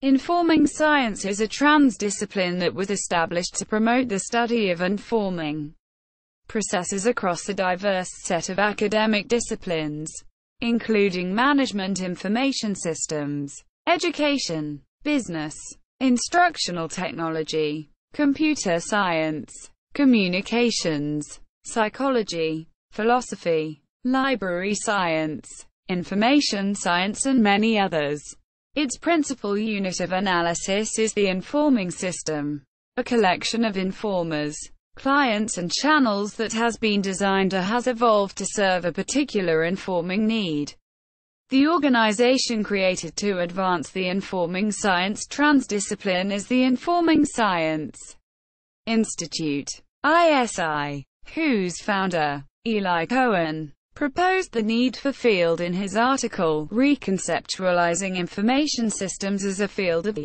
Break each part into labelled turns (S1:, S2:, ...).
S1: Informing science is a transdiscipline that was established to promote the study of informing processes across a diverse set of academic disciplines, including management information systems, education, business, instructional technology, computer science, communications, psychology, philosophy, library science, information science and many others. Its principal unit of analysis is the informing system, a collection of informers, clients and channels that has been designed or has evolved to serve a particular informing need. The organization created to advance the informing science transdiscipline is the Informing Science Institute, ISI, whose founder, Eli Cohen, proposed the need for field in his article, Reconceptualizing Information Systems as a Field of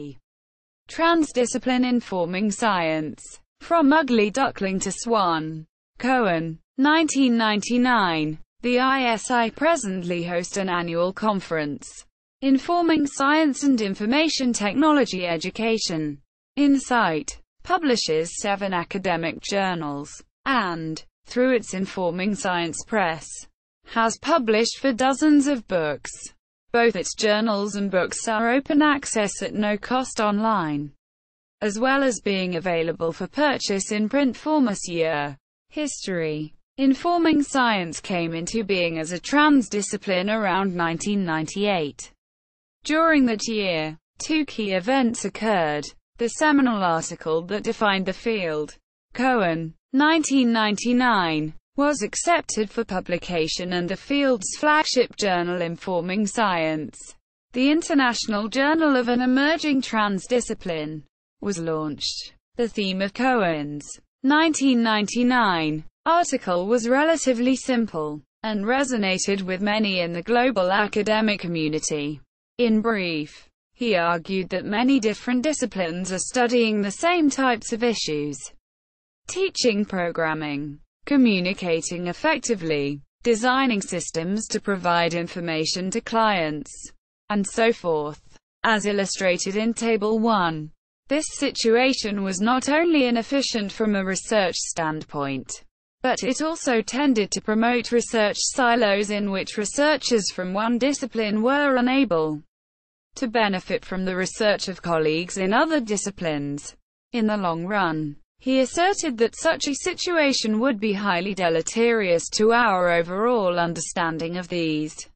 S1: Transdiscipline Informing Science. From Ugly Duckling to Swan. Cohen, 1999. The ISI presently hosts an annual conference, Informing Science and Information Technology Education. InSITE publishes 7 academic journals, and, through its Informing Science Press, has published for dozens of books. Both its journals and books are open access at no cost online, as well as being available for purchase in print format. History. Informing science came into being as a transdiscipline around 1998. During that year, 2 key events occurred. The seminal article that defined the field, Cohen, 1999, was accepted for publication, and the field's flagship journal Informing Science, the International Journal of an Emerging Transdiscipline, was launched. The theme of Cohen's 1999 article was relatively simple, and resonated with many in the global academic community. In brief, he argued that many different disciplines are studying the same types of issues: teaching programming, communicating effectively, designing systems to provide information to clients, and so forth. As illustrated in Table 1, this situation was not only inefficient from a research standpoint, but it also tended to promote research silos in which researchers from one discipline were unable to benefit from the research of colleagues in other disciplines. In the long run, he asserted that such a situation would be highly deleterious to our overall understanding of these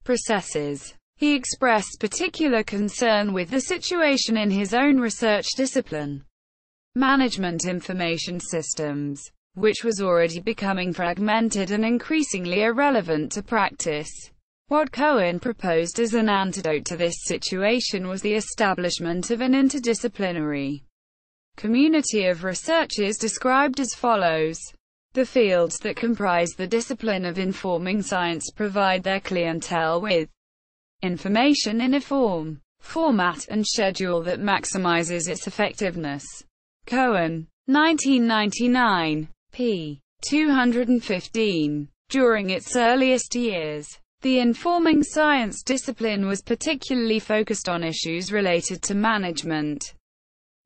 S1: processes. He expressed particular concern with the situation in his own research discipline, management information systems, which was already becoming fragmented and increasingly irrelevant to practice. What Cohen proposed as an antidote to this situation was the establishment of an interdisciplinary community of researchers described as follows. The fields that comprise the discipline of informing science provide their clientele with information in a form, format and schedule that maximizes its effectiveness. Cohen, 1999, p. 215. During its earliest years, the informing science discipline was particularly focused on issues related to management,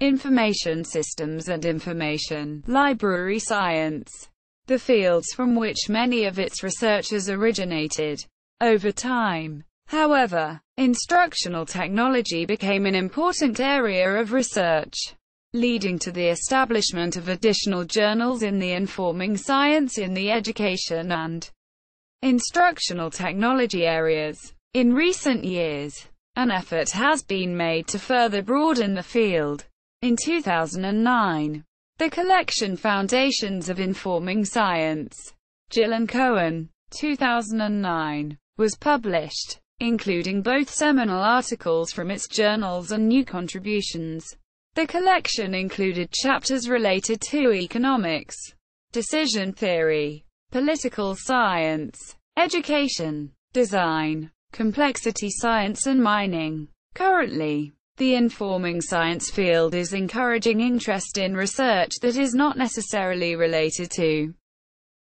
S1: information systems and information library science, the fields from which many of its researchers originated. Over time, however, instructional technology became an important area of research, leading to the establishment of additional journals in the informing science in the education and instructional technology areas. In recent years, an effort has been made to further broaden the field. In 2009, the collection Foundations of Informing Science, Gill and Cohen, 2009, was published, including both seminal articles from its journals and new contributions. The collection included chapters related to economics, decision theory, political science, education, design, complexity science and mining. Currently, the informing science field is encouraging interest in research that is not necessarily related to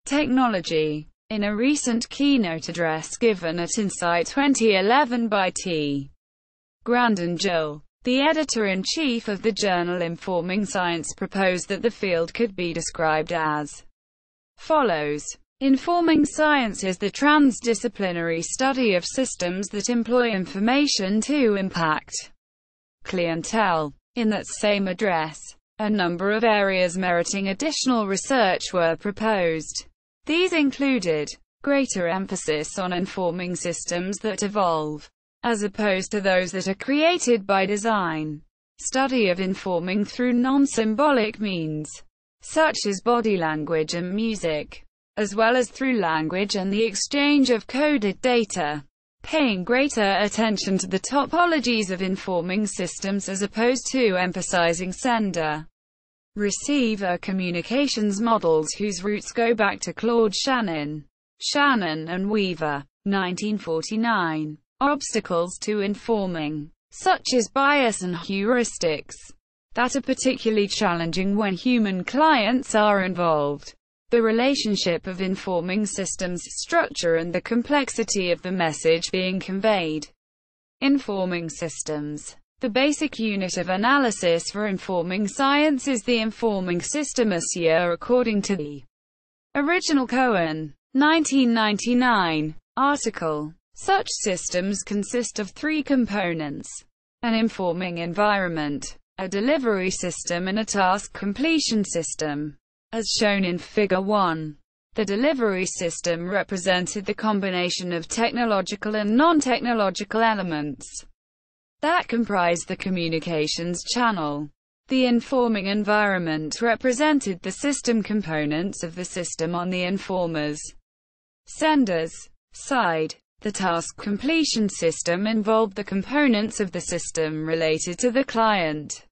S1: technology. In a recent keynote address given at InSITE 2011 by T. Grand and Gill, The editor-in-chief of the journal Informing Science proposed that the field could be described as follows. Informing science is the transdisciplinary study of systems that employ information to impact clientele. In that same address, a number of areas meriting additional research were proposed. These included greater emphasis on informing systems that evolve, as opposed to those that are created by design. Study of informing through non-symbolic means, such as body language and music, as well as through language and the exchange of coded data. Paying greater attention to the topologies of informing systems as opposed to emphasizing sender-receiver communications models whose roots go back to Claude Shannon and Weaver, 1949. Obstacles to informing, such as bias and heuristics, that are particularly challenging when human clients are involved. The relationship of informing systems structure and the complexity of the message being conveyed. Informing systems. The basic unit of analysis for informing science is the informing system according to the original Cohen, 1999, article. Such systems consist of three components: an informing environment, a delivery system and a task completion system. As shown in Figure 1, the delivery system represented the combination of technological and non-technological elements that comprise the communications channel. The informing environment represented the system components of the system on the informer's sender's side. The task completion system involved the components of the system related to the client,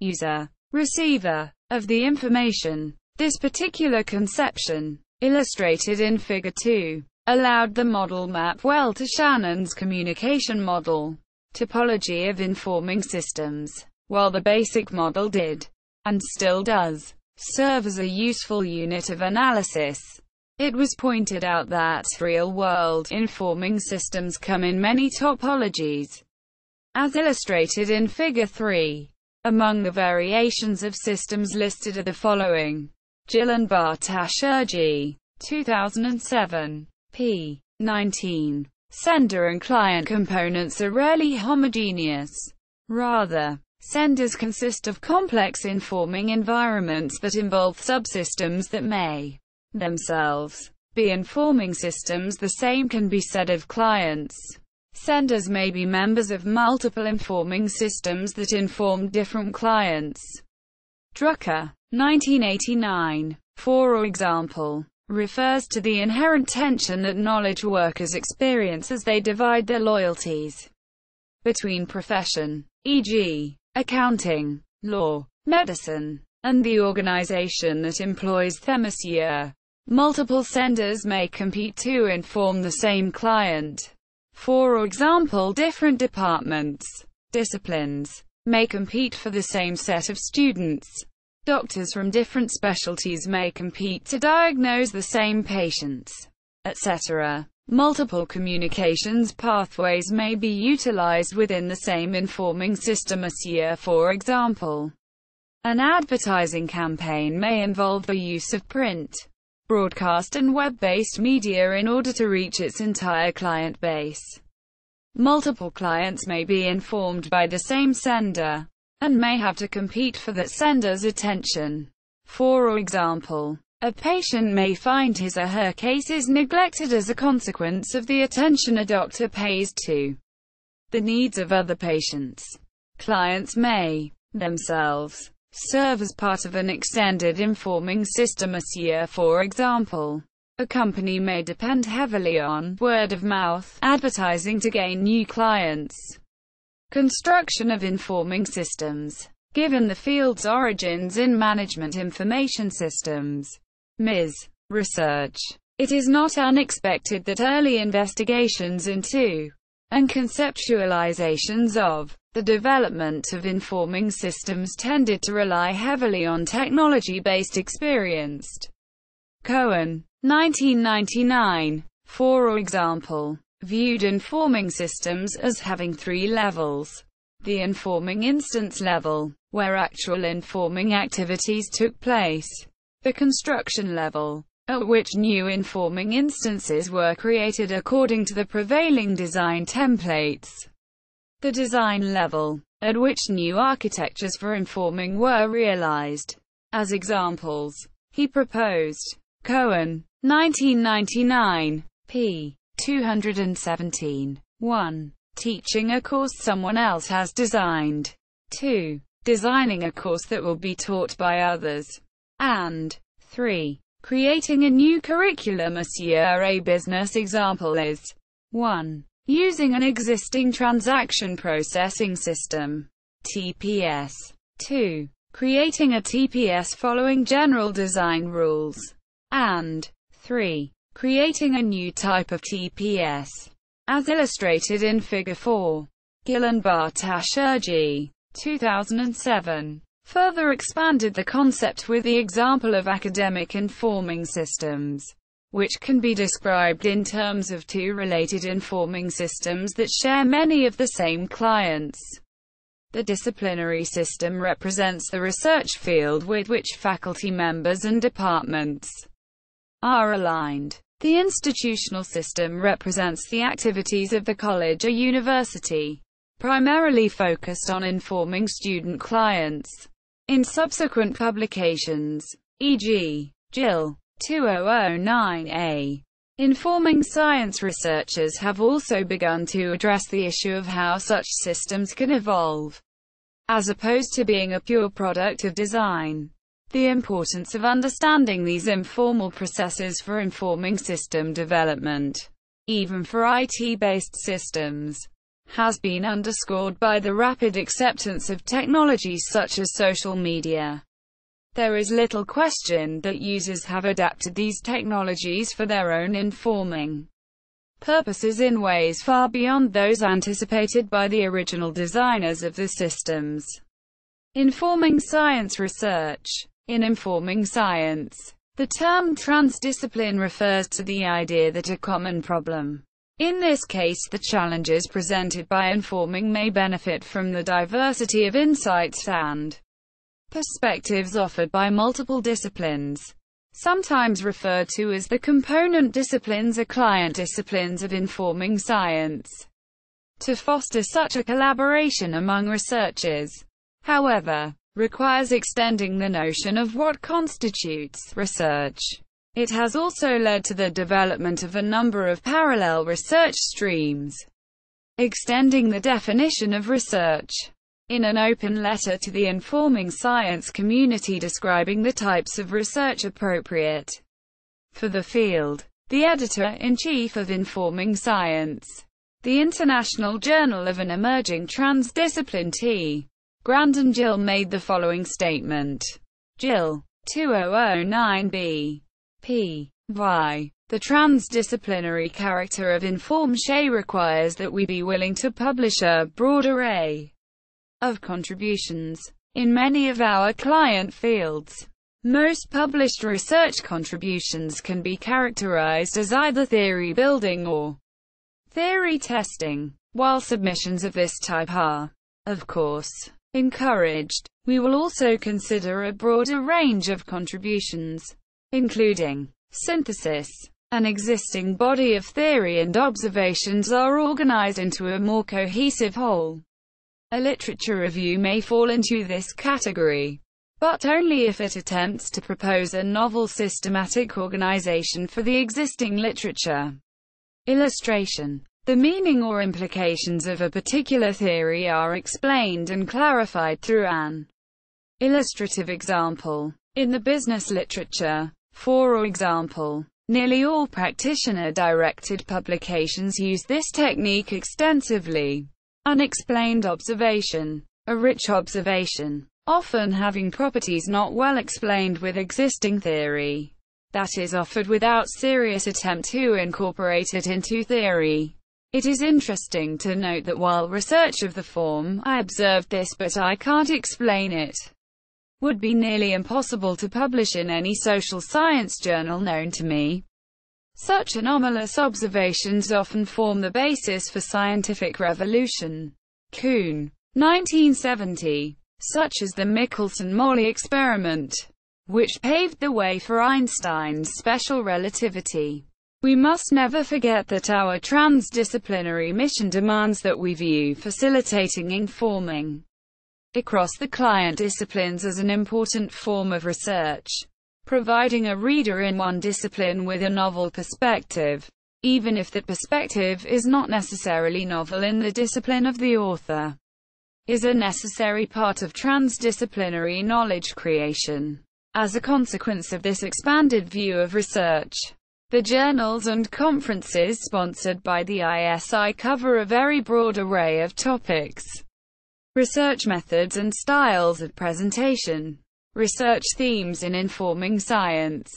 S1: user, receiver of the information. This particular conception, illustrated in Figure 2, allowed the model map well to Shannon's communication model topology of informing systems, while the basic model did, and still does, serve as a useful unit of analysis. It was pointed out that real-world informing systems come in many topologies, as illustrated in Figure 3. Among the variations of systems listed are the following. Gillenbarth-Ashurji, 2007, p. 19. Sender and client components are rarely homogeneous. Rather, senders consist of complex informing environments that involve subsystems that may themselves be informing systems. The same can be said of clients. Senders may be members of multiple informing systems that inform different clients. Drucker, 1989, for example, refers to the inherent tension that knowledge workers experience as they divide their loyalties between profession, e.g., accounting, law, medicine, and the organization that employs them. Multiple senders may compete to inform the same client. For example, different departments, disciplines, may compete for the same set of students. Doctors from different specialties may compete to diagnose the same patients, etc. Multiple communications pathways may be utilized within the same informing system. For example, an advertising campaign may involve the use of print, broadcast and web-based media in order to reach its entire client base. Multiple clients may be informed by the same sender, and may have to compete for that sender's attention. For example, a patient may find his or her case is neglected as a consequence of the attention a doctor pays to the needs of other patients. Clients may, themselves, serve as part of an extended informing system. For example, a company may depend heavily on word-of-mouth advertising to gain new clients. Construction of informing systems. Given the field's origins in management information systems, Ms. Research, it is not unexpected that early investigations into and conceptualizations of the development of informing systems tended to rely heavily on technology-based experienced. Cohen, 1999, for example, viewed informing systems as having three levels: the informing instance level, where actual informing activities took place, the construction level, at which new informing instances were created according to the prevailing design templates, the design level, at which new architectures for informing were realized. As examples, he proposed. Cohen, 1999, p. 217. 1. Teaching a course someone else has designed. 2. Designing a course that will be taught by others. And 3. Creating a new curriculum. A business example is 1. Using an existing transaction processing system, TPS. 2. Creating a TPS following general design rules. And 3. Creating a new type of TPS. As illustrated in Figure 4. Gill and Bartosz, 2007. Further expanded the concept with the example of academic informing systems, which can be described in terms of two related informing systems that share many of the same clients. The disciplinary system represents the research field with which faculty members and departments are aligned. The institutional system represents the activities of the college or university, primarily focused on informing student clients. In subsequent publications, e.g., Gill, 2009a, Informing Science, researchers have also begun to address the issue of how such systems can evolve, as opposed to being a pure product of design. The importance of understanding these informal processes for informing system development, even for IT-based systems, has been underscored by the rapid acceptance of technologies such as social media. There is little question that users have adapted these technologies for their own informing purposes in ways far beyond those anticipated by the original designers of the systems. Informing science research. In informing science, the term transdiscipline refers to the idea that a common problem, in this case the challenges presented by informing, may benefit from the diversity of insights and perspectives offered by multiple disciplines, sometimes referred to as the component disciplines or client disciplines of informing science. To foster such a collaboration among researchers, however, requires extending the notion of what constitutes research. It has also led to the development of a number of parallel research streams, extending the definition of research. In an open letter to the informing science community describing the types of research appropriate for the field, the editor-in-chief of Informing Science, the International Journal of an Emerging Transdiscipline T. Grandin Gill made the following statement. Gill, 2009b. p. Y. The transdisciplinary character of Inform Shay requires that we be willing to publish a broad array of contributions in many of our client fields. Most published research contributions can be characterized as either theory building or theory testing. While submissions of this type are, of course, encouraged, we will also consider a broader range of contributions, including synthesis. An existing body of theory and observations are organized into a more cohesive whole. A literature review may fall into this category, but only if it attempts to propose a novel systematic organization for the existing literature. Illustration. The meaning or implications of a particular theory are explained and clarified through an illustrative example. In the business literature, for example, nearly all practitioner-directed publications use this technique extensively. Unexplained observation. A rich observation, often having properties not well explained with existing theory, that is offered without serious attempt to incorporate it into theory. It is interesting to note that while research of the form, "I observed this but I can't explain it," would be nearly impossible to publish in any social science journal known to me, such anomalous observations often form the basis for scientific revolution. Kuhn, 1970, such as the Michelson-Morley experiment, which paved the way for Einstein's special relativity. We must never forget that our transdisciplinary mission demands that we view facilitating informing across the client disciplines as an important form of research, providing a reader in one discipline with a novel perspective, even if that perspective is not necessarily novel in the discipline of the author, is a necessary part of transdisciplinary knowledge creation. As a consequence of this expanded view of research, the journals and conferences sponsored by the ISI cover a very broad array of topics: research methods and styles of presentation, research themes in informing science.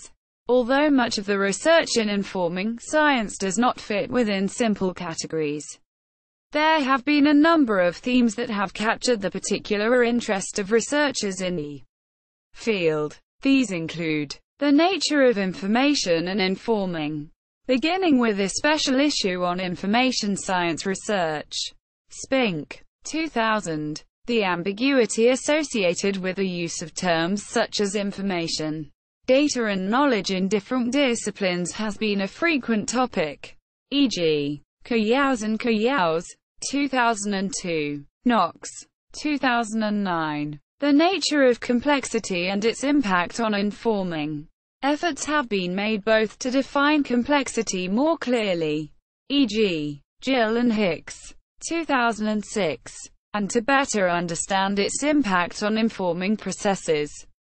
S1: Although much of the research in informing science does not fit within simple categories, there have been a number of themes that have captured the particular interest of researchers in the field. These include the nature of information and informing, beginning with a special issue on information science research, Spink, 2000. The ambiguity associated with the use of terms such as information, data and knowledge in different disciplines has been a frequent topic, e.g., Kuyaus and Kuyaus, 2002, Knox, 2009. The nature of complexity and its impact on informing. Efforts have been made both to define complexity more clearly, e.g., Gill and Hicks, 2006, and to better understand its impact on informing processes,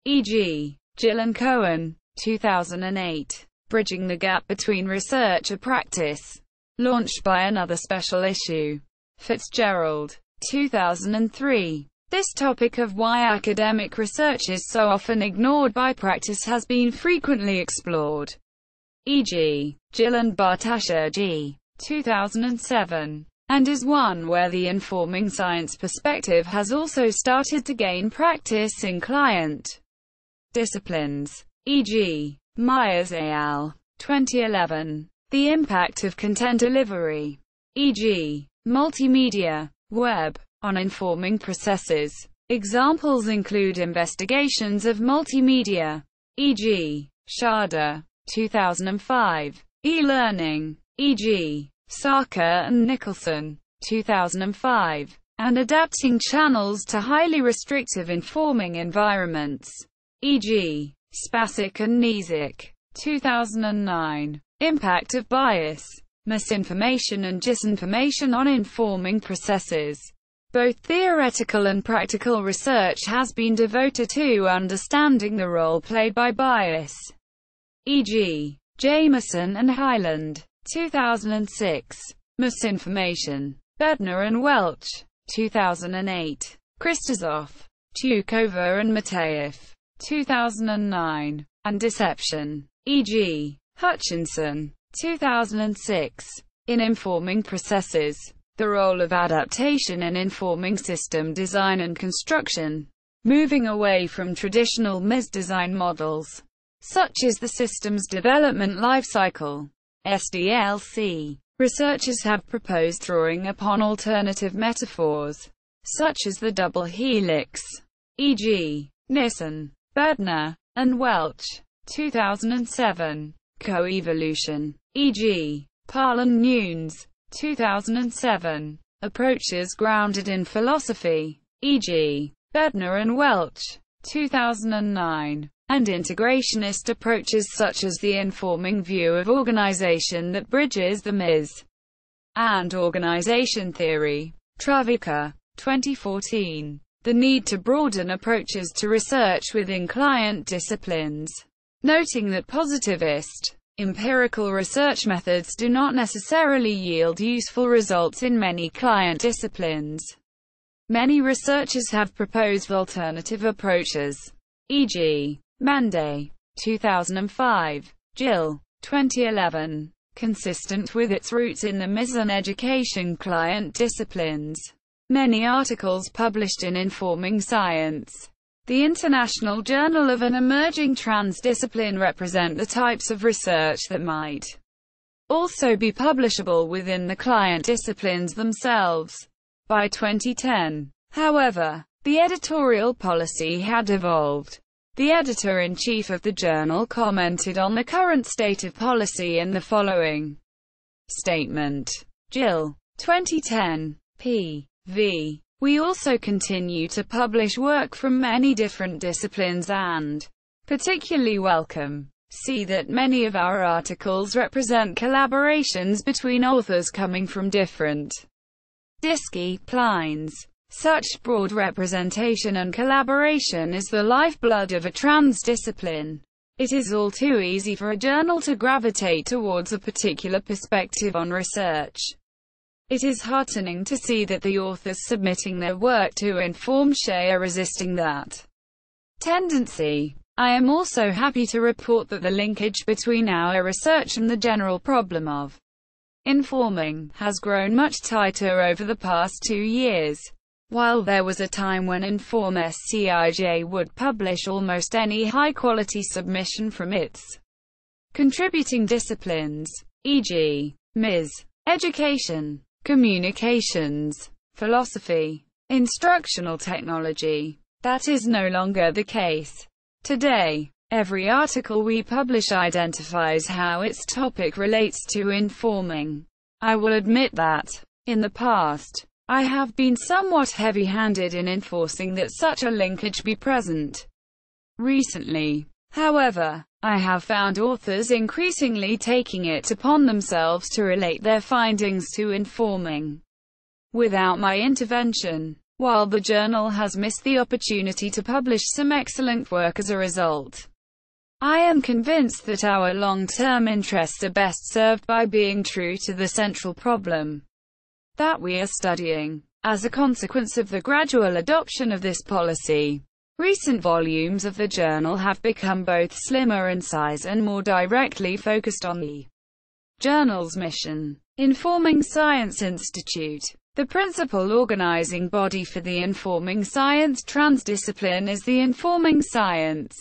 S1: e.g., Gill and Cohen, 2008. Bridging the gap between research and practice, launched by another special issue, Fitzgerald, 2003. This topic of why academic research is so often ignored by practice has been frequently explored, e.g., Gill and Bartasher G., 2007, and is one where the informing science perspective has also started to gain practice in client disciplines, e.g., Myers et al., 2011. The impact of content delivery, e.g., multimedia, web, on informing processes. Examples include investigations of multimedia, e.g., Schade, 2005, e-learning, e.g., Sarker and Nicholson, 2005, and adapting channels to highly restrictive informing environments, e.g., Spacek and Nizick, 2009. Impact of bias, misinformation and disinformation on informing processes. Both theoretical and practical research has been devoted to understanding the role played by bias, e.g., Jameson and Hyland, 2006. Misinformation, Bednar and Welch, 2008. Kristozoff, Tukova and Mateev, 2009. And deception, e.g., Hutchinson, 2006. In informing processes, the role of adaptation in informing system design and construction, moving away from traditional MIS design models, such as the systems development lifecycle, SDLC. Researchers have proposed drawing upon alternative metaphors, such as the double helix, e.g., Nissen, Bednar, and Welch, 2007. Coevolution, e.g., Parl and Nunes, 2007. Approaches grounded in philosophy, e.g., Bednar and Welch, 2009. And integrationist approaches such as the informing view of organization that bridges the MIS and organization theory, Travica, 2014. The need to broaden approaches to research within client disciplines, noting that positivist, empirical research methods do not necessarily yield useful results in many client disciplines. Many researchers have proposed alternative approaches, e.g., Mende, 2005, Gill, 2011, consistent with its roots in the MIS and education client disciplines. Many articles published in Informing Science, the International Journal of an Emerging Transdiscipline, represent the types of research that might also be publishable within the client disciplines themselves. By 2010, However, the editorial policy had evolved. The editor-in-chief of the journal commented on the current state of policy in the following statement. Jill. 2010. p.v. We also continue to publish work from many different disciplines and particularly welcome. See that many of our articles represent collaborations between authors coming from different disciplines. Such broad representation and collaboration is the lifeblood of a transdiscipline. It is all too easy for a journal to gravitate towards a particular perspective on research. It is heartening to see that the authors submitting their work to Inform are resisting that tendency. I am also happy to report that the linkage between our research and the general problem of informing has grown much tighter over the past 2 years. While there was a time when Inform would publish almost any high-quality submission from its contributing disciplines, e.g., Ms. Education, Communications, Philosophy, Instructional Technology, that is no longer the case. Today, every article we publish identifies how its topic relates to informing. I will admit that, in the past, I have been somewhat heavy-handed in enforcing that such a linkage be present. Recently, however, I have found authors increasingly taking it upon themselves to relate their findings to informing without my intervention. While the journal has missed the opportunity to publish some excellent work as a result, I am convinced that our long-term interests are best served by being true to the central problem that we are studying. As a consequence of the gradual adoption of this policy, recent volumes of the journal have become both slimmer in size and more directly focused on the journal's mission. Informing Science Institute, the principal organizing body for the Informing Science Transdiscipline, is the Informing Science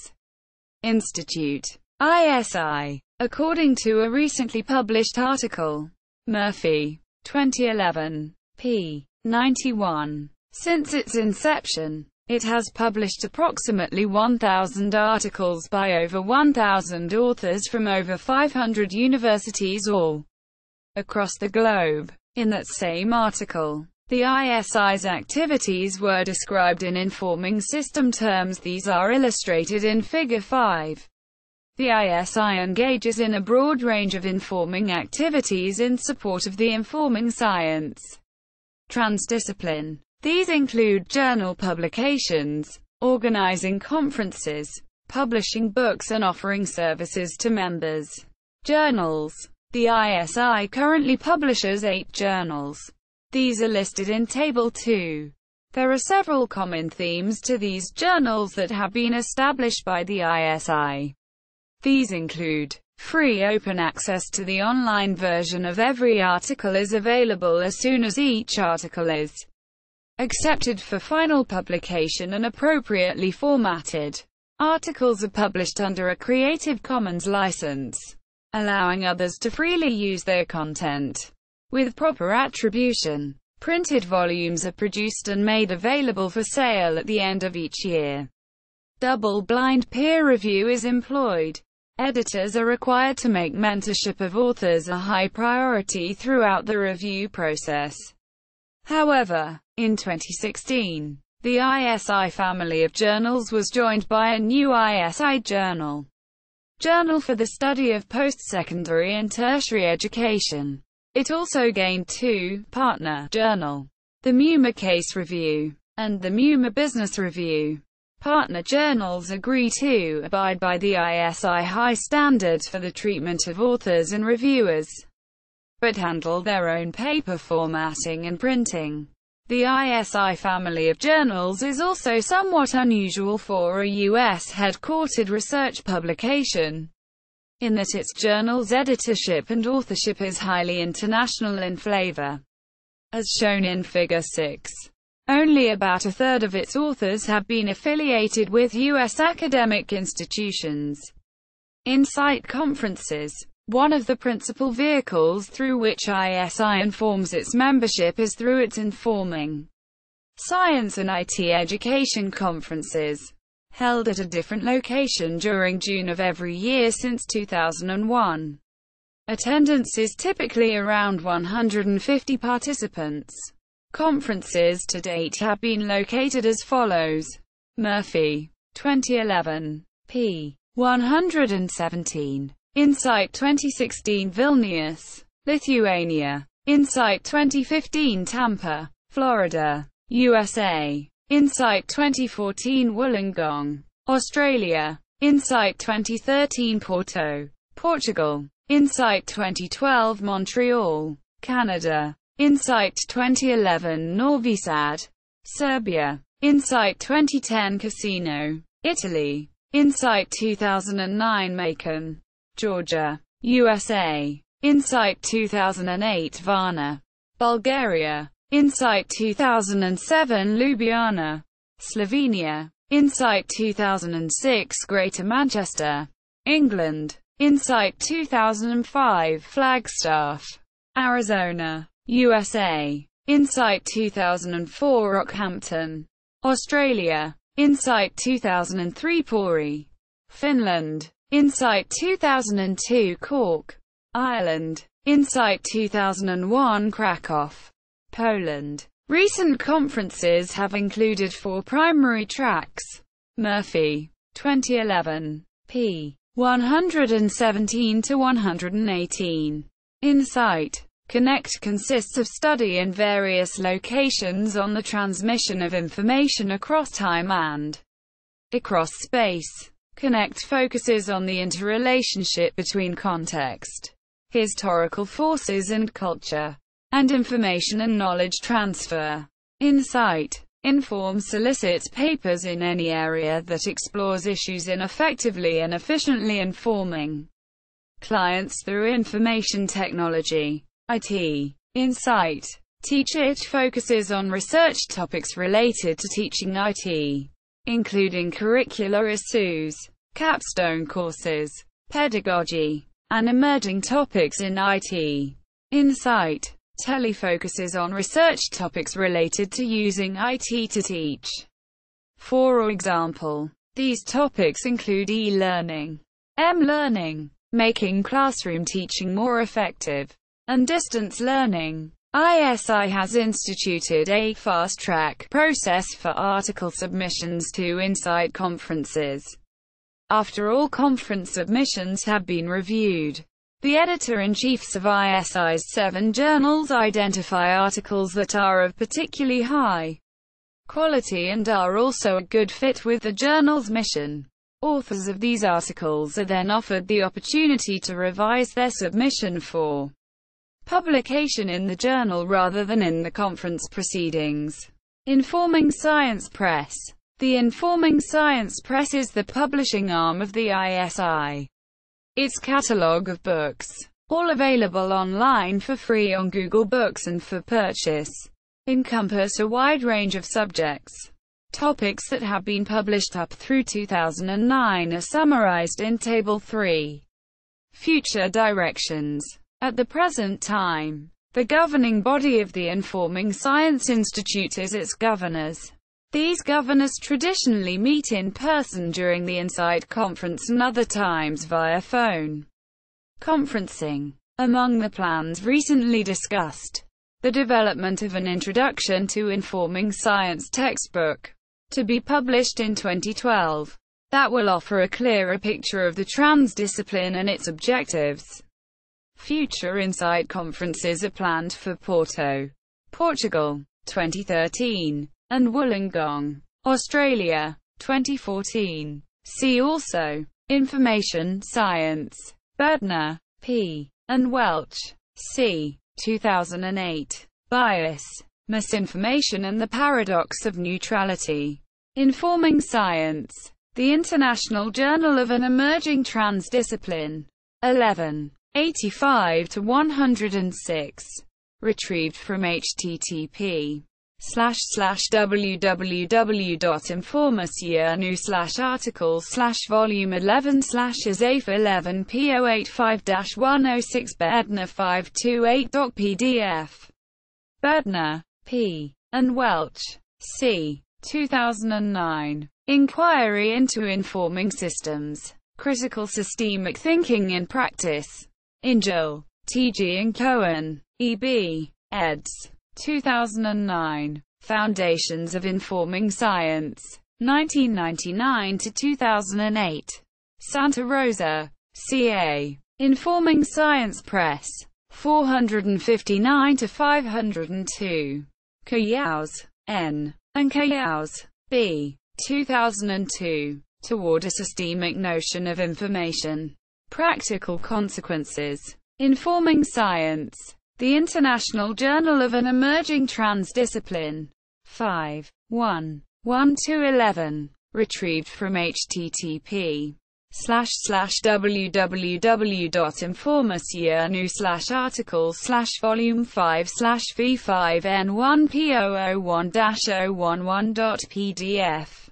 S1: Institute, ISI. According to a recently published article, Murphy, 2011, p. 91. Since its inception, it has published approximately 1,000 articles by over 1,000 authors from over 500 universities all across the globe. In that same article, the ISI's activities were described in informing system terms. These are illustrated in Figure 5. The ISI engages in a broad range of informing activities in support of the informing science transdiscipline. These include journal publications, organizing conferences, publishing books and offering services to members. Journals. The ISI currently publishes 8 journals. These are listed in Table 2. There are several common themes to these journals that have been established by the ISI. These include: free open access to the online version of every article is available as soon as each article is accepted for final publication and appropriately formatted. Articles are published under a Creative Commons license, allowing others to freely use their content with proper attribution. Printed volumes are produced and made available for sale at the end of each year. Double-blind peer review is employed. Editors are required to make mentorship of authors a high priority throughout the review process. However, in 2016, the ISI family of journals was joined by a new ISI journal, Journal for the Study of Post-Secondary and Tertiary Education. It also gained 2 partner journal, the MUMA Case Review and the MUMA Business Review. Partner journals agree to abide by the ISI high standards for the treatment of authors and reviewers, but handle their own paper formatting and printing. The ISI family of journals is also somewhat unusual for a U.S.-headquartered research publication, in that its journal's editorship and authorship is highly international in flavor. As shown in Figure 6, only about a third of its authors have been affiliated with U.S. academic institutions. InSITE conferences. One of the principal vehicles through which ISI informs its membership is through its Informing Science and IT education conferences, held at a different location during June of every year since 2001. Attendance is typically around 150 participants. Conferences to date have been located as follows: Murphy, 2011, p. 117. InSITE 2016 Vilnius, Lithuania. InSITE 2015 Tampa, Florida, USA. InSITE 2014 Wollongong, Australia. InSITE 2013 Porto, Portugal. InSITE 2012 Montreal, Canada. InSITE 2011 Novi Sad, Serbia. InSITE 2010 Cassino, Italy. InSITE 2009 Macon, Georgia, USA. InSITE 2008 Varna, Bulgaria. InSITE 2007 Ljubljana, Slovenia. InSITE 2006 Greater Manchester, England. InSITE 2005 Flagstaff, Arizona, USA. InSITE 2004 Rockhampton, Australia. InSITE 2003 Pori, Finland. InSITE 2002 Cork, Ireland. InSITE 2001 Krakow, Poland. Recent conferences have included 4 primary tracks. Murphy, 2011, p. 117 to 118. InSITE Connect consists of study in various locations on the transmission of information across time and across space. Connect focuses on the interrelationship between context, historical forces and culture, and information and knowledge transfer. InSITE Inform solicits papers in any area that explores issues in effectively and efficiently informing clients through information technology. IT InSITE Teach It focuses on research topics related to teaching IT, including curricular issues, capstone courses, pedagogy, and emerging topics in IT. InSITE Tele focuses on research topics related to using IT to teach. For example, these topics include e-learning, m-learning, making classroom teaching more effective, and distance learning. ISI has instituted a fast-track process for article submissions to InSITE conferences. After all conference submissions have been reviewed, the editor-in-chiefs of ISI's 7 journals identify articles that are of particularly high quality and are also a good fit with the journal's mission. Authors of these articles are then offered the opportunity to revise their submission for publication in the journal rather than in the conference proceedings. Informing Science Press. The Informing Science Press is the publishing arm of the ISI. Its catalog of books, all available online for free on Google Books and for purchase, encompass a wide range of subjects. Topics that have been published up through 2009 are summarized in Table 3. Future directions. At the present time, the governing body of the Informing Science Institute is its governors. These governors traditionally meet in person during the InSITE conference and other times via phone conferencing. Among the plans recently discussed, the development of an Introduction to Informing Science textbook, to be published in 2012, that will offer a clearer picture of the transdiscipline and its objectives. Future InSITE conferences are planned for Porto, Portugal, 2013, and Wollongong, Australia, 2014. See also: Information Science, Berdner, P. and Welch, C. 2008. Bias, Misinformation and the Paradox of Neutrality. Informing Science. The International Journal of an Emerging Transdiscipline. 11. 85-106. Retrieved from http://www.informus-articles/volume11/isaf11p085-106 Berdner 528.pdf. Berdner, P. and Welch. C. 2009. Inquiry into Informing Systems. Critical Systemic Thinking in Practice. In Jill, T.G. and Cohen, E.B., eds. 2009. Foundations of Informing Science. 1999–2008. Santa Rosa, C.A. Informing Science Press. 459–502. Cayaus, N. and Cayaus, B. 2002. Toward a Systemic Notion of Information. Practical Consequences. Informing Science. The International Journal of an Emerging Transdiscipline. 5. 1. 1–11. Retrieved from http://www.informersia/article/volume5/v5n1p001-011.pdf.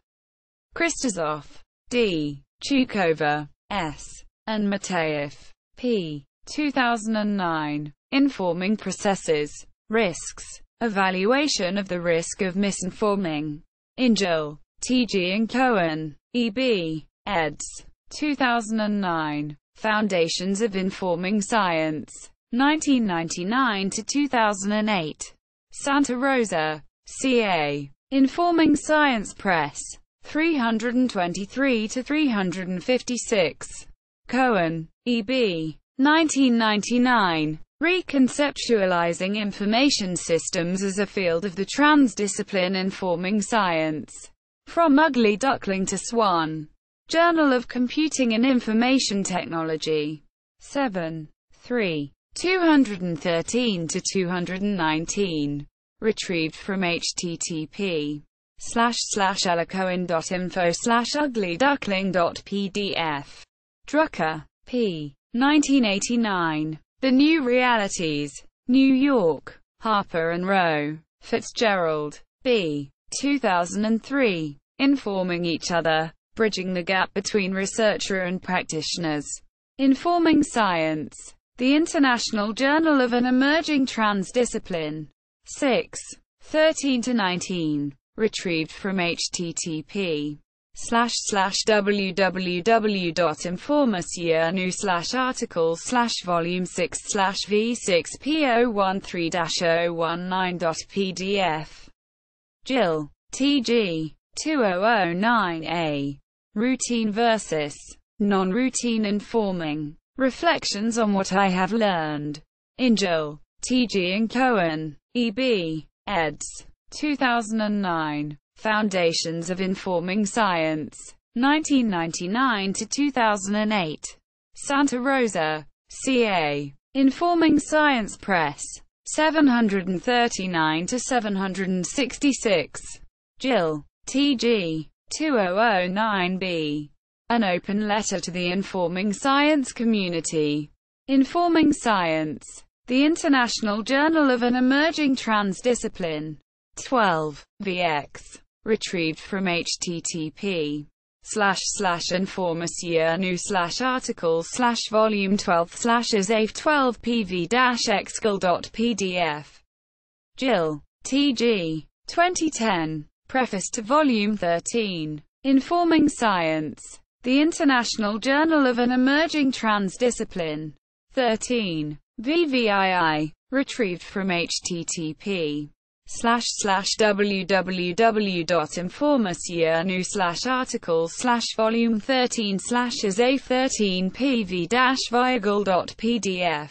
S1: Kristazov, D. Chukova, S. and Mateev, P. 2009. Informing Processes. Risks. Evaluation of the risk of misinforming. In Jill, T.G. and Cohen, E.B., eds. 2009. Foundations of Informing Science. 1999–2008. Santa Rosa, C.A. Informing Science Press. 323–356. Cohen, E.B. 1999. Reconceptualizing Information Systems as a Field of the Transdiscipline Informing Science. From Ugly Duckling to Swan. Journal of Computing and Information Technology. 7. 3. 213–219. Retrieved from http://elicohen.info/uglyduckling.pdf. Drucker, P. 1989. The New Realities. New York. Harper and Row. Fitzgerald, B. 2003. Informing Each Other. Bridging the Gap Between Researcher and Practitioners. Informing Science. The International Journal of an Emerging Transdiscipline. 6. 13–19. Retrieved from http://www.informersia/article/volume6/v6p013-019.pdf. Jill, T.G. 2009a. Routine versus non-routine informing. Reflections on What I Have Learned. In Jill, T.G. and Cohen, E.B., eds. 2009. Foundations of Informing Science. 1999–2008. Santa Rosa, C.A. Informing Science Press. 739–766. Jill, T.G. 2009b. An Open Letter to the Informing Science Community. Informing Science. The International Journal of an Emerging Transdiscipline. 12. VX. Retrieved from http://informersia/article/volume12/as12pv-excal.pdf. Jill, T.G. 2010. Preface to Volume 13. Informing Science. The International Journal of an Emerging Transdiscipline. 13. VVII. Retrieved from http://www.informersia/article/volume13/as13pv-viagal.pdf.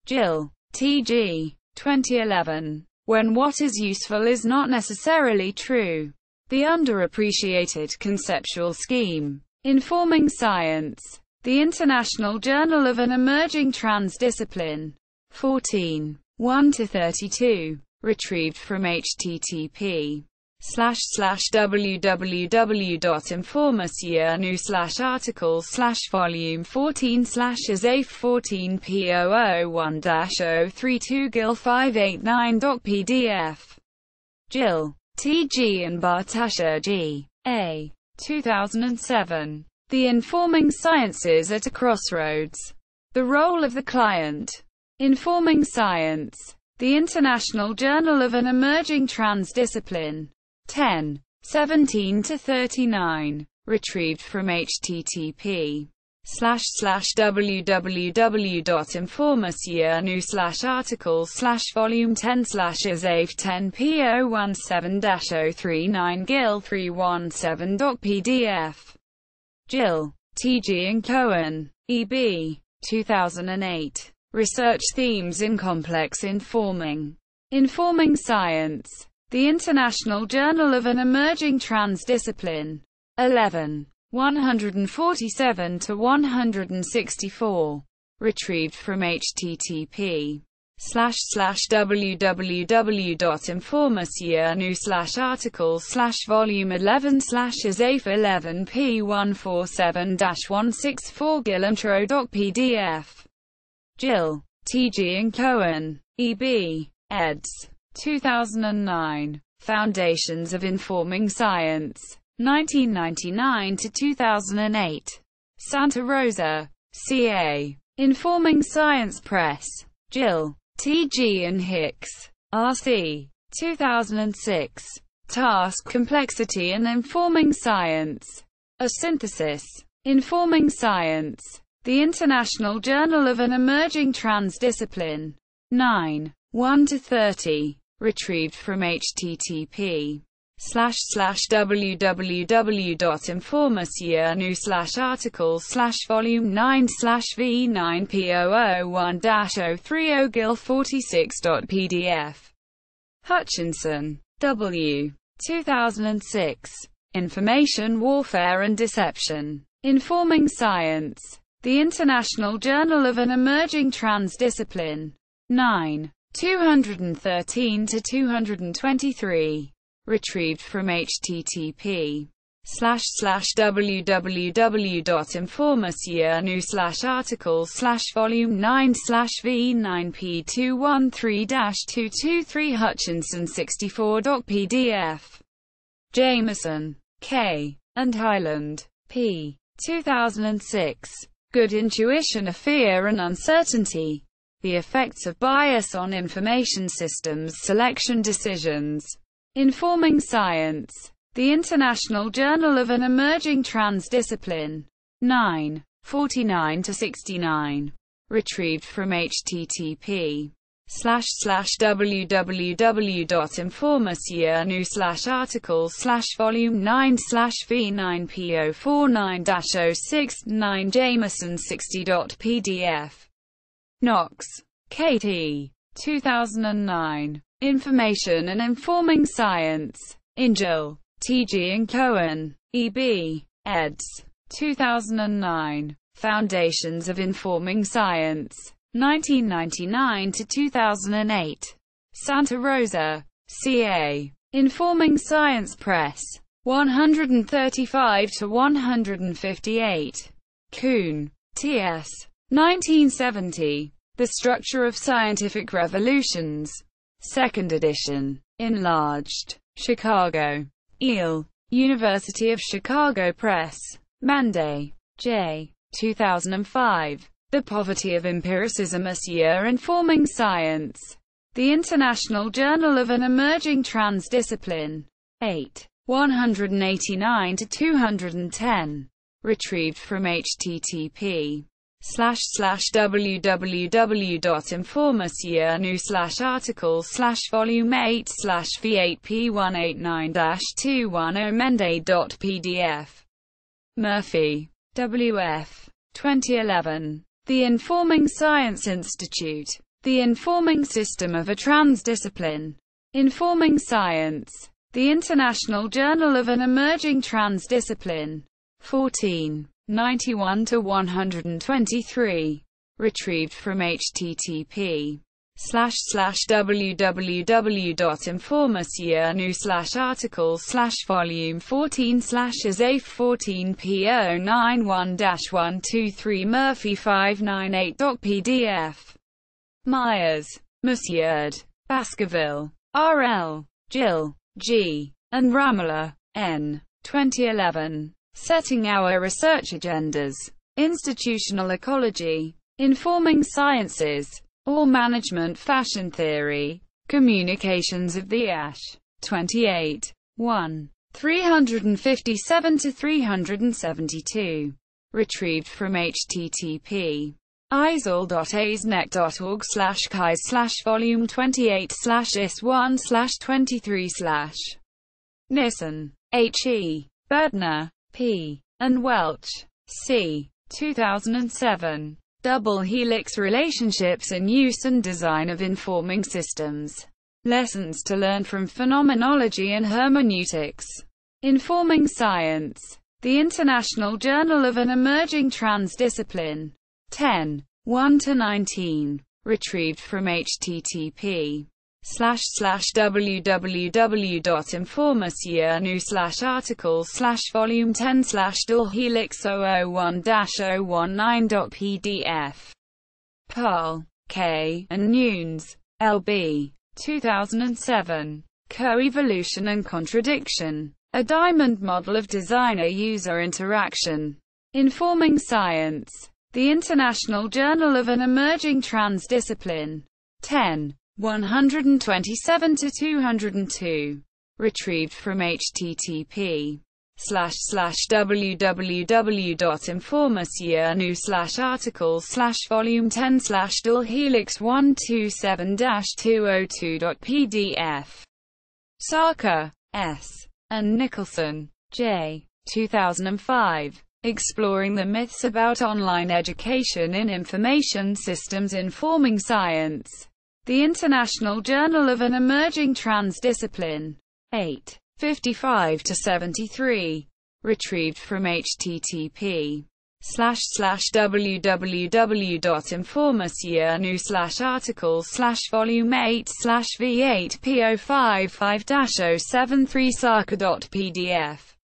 S1: Jill, T.G. 2011. When what is useful is not necessarily true. The Underappreciated Conceptual Scheme. Informing Science. The International Journal of an Emerging Transdiscipline. 14. 1–32. Retrieved from http://www.informersia/article/volume14/as410-032gil589.pdf. Jill, T.G. and Bartasha G. A. 2007. The Informing Sciences at a Crossroads. The Role of the Client. Informing Science. The International Journal of an Emerging Transdiscipline. 10. 17-39. Retrieved from http://www.informasyearnew/article/volume 10/isaf 10p017-039 gil 317.pdf. Gill, T.G. and Cohen, E.B. 2008. Research Themes in Complex Informing Science. The International Journal of an Emerging Transdiscipline. 11. 147-164. Retrieved from http://www.informasyearnew/article/volume 11/isaf 11p147-164 gilintro.pdf. Gill, T.G. and Cohen, E.B. eds. 2009. Foundations of Informing Science. 1999-2008. Santa Rosa, CA. Informing Science Press. Gill, T.G. and Hicks, R.C. 2006. Task Complexity and Informing Science. A Synthesis. Informing Science. The International Journal of an Emerging Transdiscipline. 9. 1-30. Retrieved from http://www.informasyearnew/article/volume 9/v9p001-030 gil 46.pdf. Hutchinson, W. 2006. Information Warfare and Deception. Informing Science. The International Journal of an Emerging Transdiscipline. 9. 213-223. Retrieved from http://www.informasyearnew/article/volume 9/v9p213-223 Hutchinson 64.pdf. Jameson, K. and Hyland, P. 2006. Good Intuition of Fear and Uncertainty. The Effects of Bias on Information Systems Selection Decisions. Informing Science. The International Journal of an Emerging Transdiscipline. 9. 49-69. Retrieved from http://www.informasyearnew/article/volume 9/v9p049-069 Jameson 60.pdf. Knox, Katie. 2009. Information and Informing Science. In Gill, T.G. and Cohen, E.B. eds. 2009. Foundations of Informing Science. 1999-2008. Santa Rosa, CA. Informing Science Press. 135-158. Kuhn, T.S. 1970. The Structure of Scientific Revolutions. 2nd edition. Enlarged. Chicago. Yale. University of Chicago Press. Manday, J. 2005. The Poverty of Empiricism, a Year Informing Science. The International Journal of an Emerging Transdiscipline. 8. 189-210. Retrieved from http://www.informasyearnew/article/volume 8/v8p189-210 menday.pdf. Murphy, W.F. 2011. The Informing Science Institute. The Informing System of a Transdiscipline. Informing Science. The International Journal of an Emerging Transdiscipline. 14. 91-123. Retrieved from http://www.informasyearnew/article/volume 14/isaf 14p091-123 Murphy 598.pdf. Myers, Monsieur, Baskerville, R.L., Gill, G., and Ramola, N. 2011. Setting Our Research Agendas. Institutional Ecology. Informing Sciences. Or Management Fashion Theory. Communications of the Ash. 28. 1. 357 to 372. Retrieved from http isol.asnec.org/chi/volume 28/is1/23/. Nissen, H.E., Berdner, P., and Welch, C. 2007. Double Helix Relationships in Use and Design of Informing Systems. Lessons to Learn from Phenomenology and Hermeneutics. Informing Science. The International Journal of an Emerging Transdiscipline. 10. 1-19. Retrieved from http://www.informasyearnu/articles/volume 10/DOR-Helix 001-019.pdf. Pearl, K., and Nunes, L.B. 2007. Co-Evolution and Contradiction. A Diamond Model of Designer-User Interaction. Informing Science. The International Journal of an Emerging Transdiscipline. 10. 127-202. Retrieved from http://www.informasyearnu/articles/volume 10/DOR-Helix 127-202.pdf. Sarkar, S. and Nicholson, J. 2005. Exploring the Myths About Online Education in Information Systems Informing Science. The International Journal of an Emerging Transdiscipline. 8. 55-73. Retrieved from http://www.informasyearnu/articles/volume 8/v8p055-073 sarkar.pdf.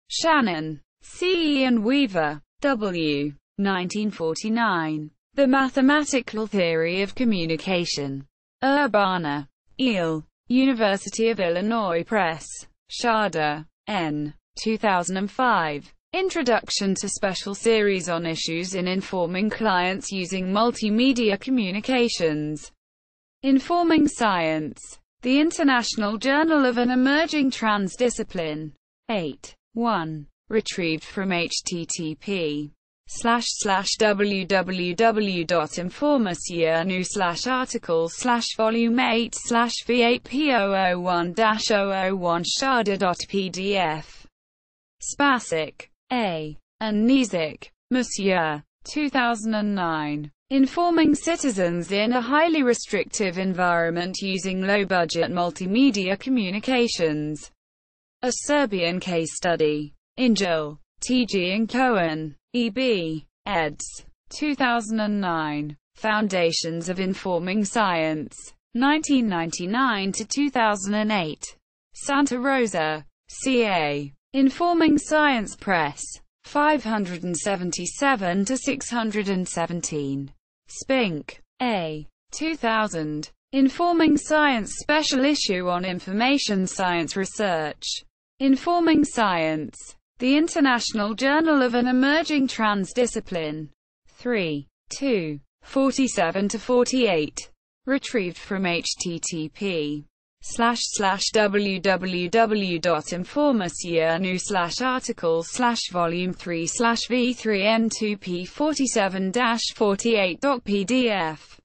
S1: Shannon, C. and Weaver, W. 1949. The Mathematical Theory of Communication. Urbana, Eel. University of Illinois Press. Schade, N. 2005. Introduction to Special Series on Issues in Informing Clients Using Multimedia Communications. Informing Science. The International Journal of an Emerging Transdiscipline. 8. 1. Retrieved from http://www.informasyearnu/articles/volume 8/v8p001-001 schade.pdf. Spasic, A. and Nizik, Monsieur. 2009. Informing Citizens in a Highly Restrictive Environment Using Low-Budget Multimedia Communications. A Serbian Case Study. Ingel, T.G. and Cohen, E.B., eds. 2009. Foundations of Informing Science. 1999-2008. Santa Rosa, C.A. Informing Science Press. 577-617. Spink, A. 2000. Informing Science Special Issue on Information Science Research. Informing Science. The International Journal of an Emerging Transdiscipline. 3. 2. 47-48. Retrieved from http://www.informasyearnu/articles/volume 3/v3n2p47-48.pdf.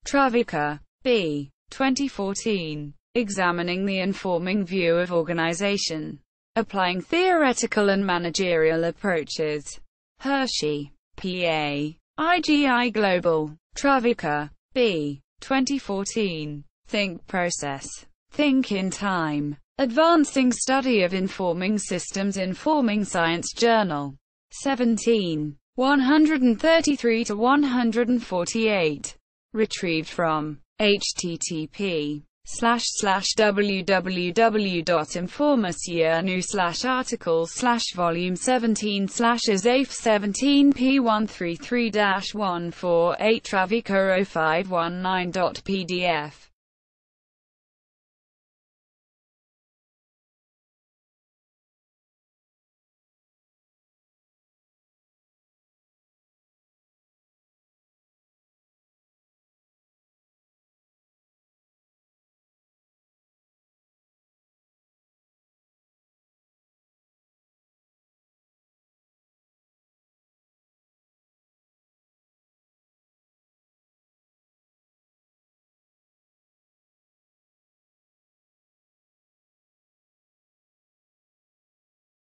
S1: Travica, B. 2014. Examining the Informing View of Organization. Applying Theoretical and Managerial Approaches. Hershey, P.A. IGI Global. Travica, B. 2014. Think Process. Think in Time. Advancing Study of Informing Systems Informing Science Journal. 17. 133-148. Retrieved from http://www.informasyearnu/articles/volume 17/is8f17p133-148 travica0519.pdf.